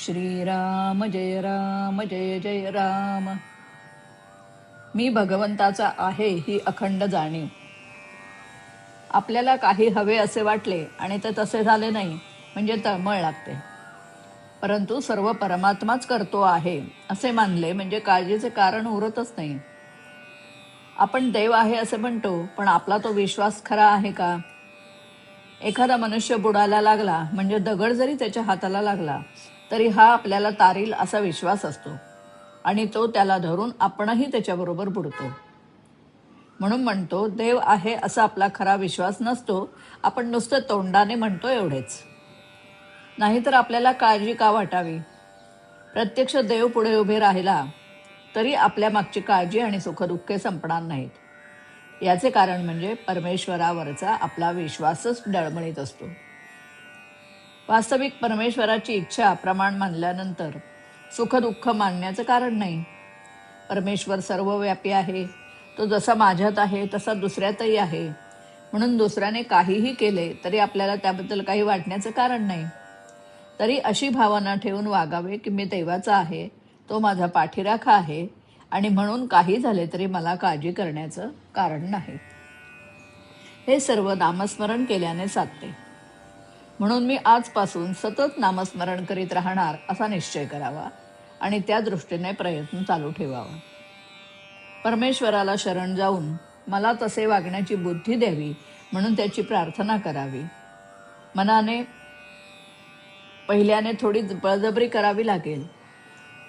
श्रीराम जय जय राम. मी भगवंताचा आहे ही अखंड जाणीव. आपल्याला काही हवे असे वाटले आणि ते तसे झाले नाही म्हणजे तळमळ लागते. परंतु सर्व परमात्माच करतो आहे असे मानले म्हणजे काळजीचे कारण उरतच नाही. आपण देव आहे असे म्हणतो, पण आपला तो विश्वास खरा आहे का? एखादा मनुष्य बुडायला लागला म्हणजे दगड जरी त्याच्या हाताला लागला तरी हा आपल्याला तारील असा विश्वास असतो आणि तो त्याला धरून आपणही त्याच्याबरोबर बुडतो. म्हणून म्हणतो, देव आहे असा आपला खरा विश्वास नसतो. आपण नुसतं तोंडाने म्हणतो एवढेच. नाहीतर आपल्याला काळजी का वाटावी? प्रत्यक्ष देव पुढे उभे राहिला तरी आपल्या मागची काळजी आणि सुखदुःखे संपणार नाहीत. याचे कारण म्हणजे परमेश्वरावरचा आपला विश्वासच डळमळीत असतो. वास्तविक परमेश्वराची इच्छा प्रमाण मानल्यानंतर सुखदुःख मानण्याचं कारण नाही. परमेश्वर सर्वव्यापी आहे. तो जसा माझ्यात आहे तसा दुसऱ्यातही आहे. म्हणून दुसऱ्याने काहीही केले तरी आपल्याला त्याबद्दल काही वाटण्याचं कारण नाही. तरी अशी भावना ठेवून वागावे की मी देवाचा आहे, तो माझा पाठीराखा आहे आणि म्हणून काही झाले तरी मला काळजी करण्याचं कारण नाही. हे सर्व नामस्मरण केल्याने साधते. म्हणून मी आजपासून सतत नामस्मरण करीत राहणार असा निश्चय करावा आणि त्या दृष्टीने प्रयत्न चालू ठेवावा. परमेश्वराला शरण जाऊन मला तसे वागण्याची बुद्धी द्यावी म्हणून त्याची प्रार्थना करावी. मनाने पहिल्याने थोडी बळजबरी करावी लागेल.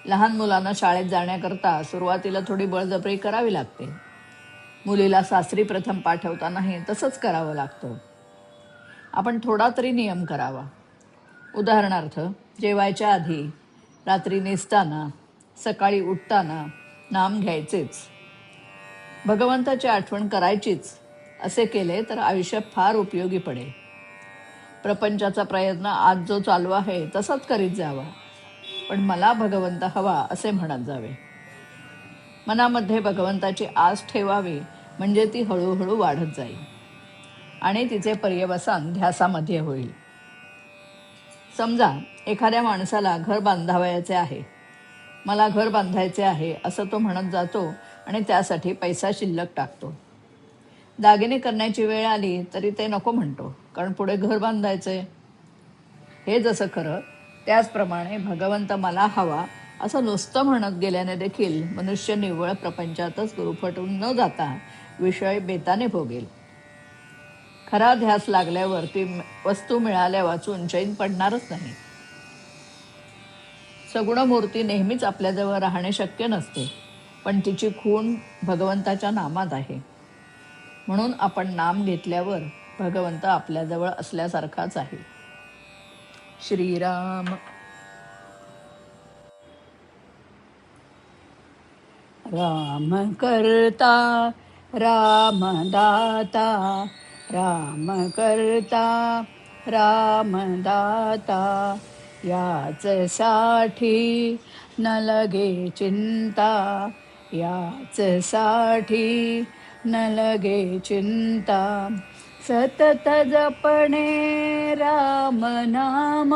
लहान मुलांना शाळेत जाण्याकरता सुरुवातीला थोडी बळजबरी करावी लागते. मुलीला सासरी प्रथम पाठवतानाही तसंच करावं लागतं. आपण थोडा तरी नियम करावा. उदाहरणार्थ, जेवायच्या आधी, रात्री निसताना, सकाळी उठताना नाम घ्यायचेच. भगवंताची आठवण करायचीच. असे केले तर आयुष्य फार उपयोगी पडेल. प्रपंचाचा प्रयत्न आज जो चालू आहे तसाच करीत जावा, पण मला भगवंत हवा असे म्हणत जावे. मनामध्ये भगवंताची आस ठेवावी म्हणजे ती हळूहळू वाढत जाईल आणि तिचे पर्यवसान ध्यासामध्ये होईल. समजा एखाद्या माणसाला घर बांधावयाचे आहे. मला घर बांधायचे आहे असं तो म्हणत जातो आणि त्यासाठी पैसा शिल्लक टाकतो. दागिने करण्याची वेळ आली तरी ते नको म्हणतो, कारण पुढे घर बांधायचंय. हे जसं खरं त्याचप्रमाणे भगवंत मला हवा असं नुसतं म्हणत गेल्याने देखील मनुष्य निव्वळ प्रपंचातच गुरफटून न जाता विषय बेताने भोगेल. खरा ध्यास लागल्यावर ती वस्तू मिळाल्या वाचून चैन पडणारच नाही. सगुणमूर्ती नेहमीच आपल्याजवळ राहणे शक्य नसते, पण तिची खूण भगवंताच्या नामात आहे. म्हणून आपण नाम घेतल्यावर भगवंत आपल्याजवळ असल्यासारखाच आहे. श्रीराम. राम करता राम दाता, राम करता राम दाता, याच साठी न लगे चिंता, याच साठी न लगे चिंता. सतत जपणे राम नाम,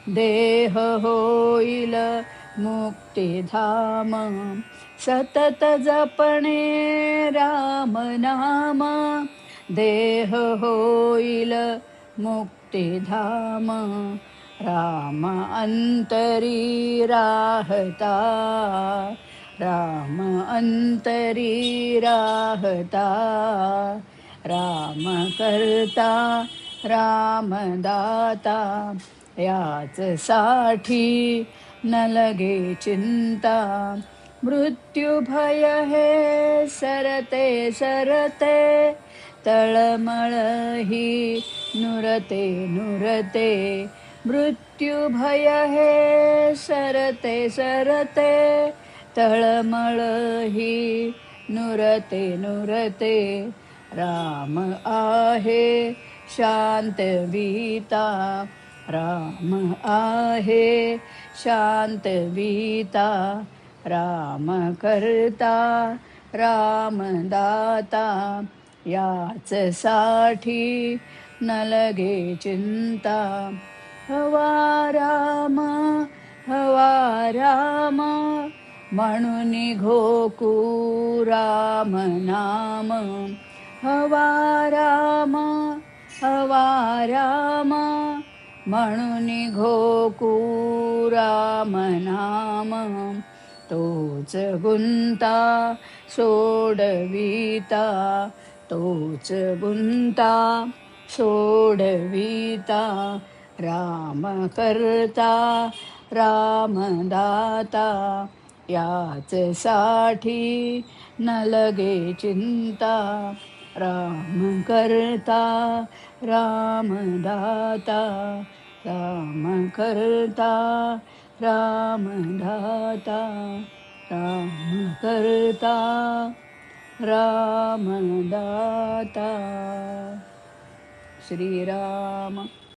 देह होईल मुक्तिधाम. सतत जपणे राम नाम, देह होईल मुक्तिधाम. राम अंतरी राहता, राम अंतरी राहता, राम करता राम दाता, याच साठी न लगे चिंता. मृत्यू भय हे सरते सरते, तळमळ ही नुरते नुरते. मृत्यू भय हे सरते सरते, तळमळ ही नुरते नुरते. राम आहे शांतविता, राम आहे शांतविता. राम करता राम दाता, याच साठी न लगे चिंता. हवा राम म्हणून घोकू राम नाम हवा राम हवा राम म्हणून घोकू राम नाम तोच गुंता सोडविता तोच गुंता सोडविता राम करता राम दाता याच साठी न लगे चिंता राम करता राम दाता राम करता राम दाता राम करता राम दाता श्रीराम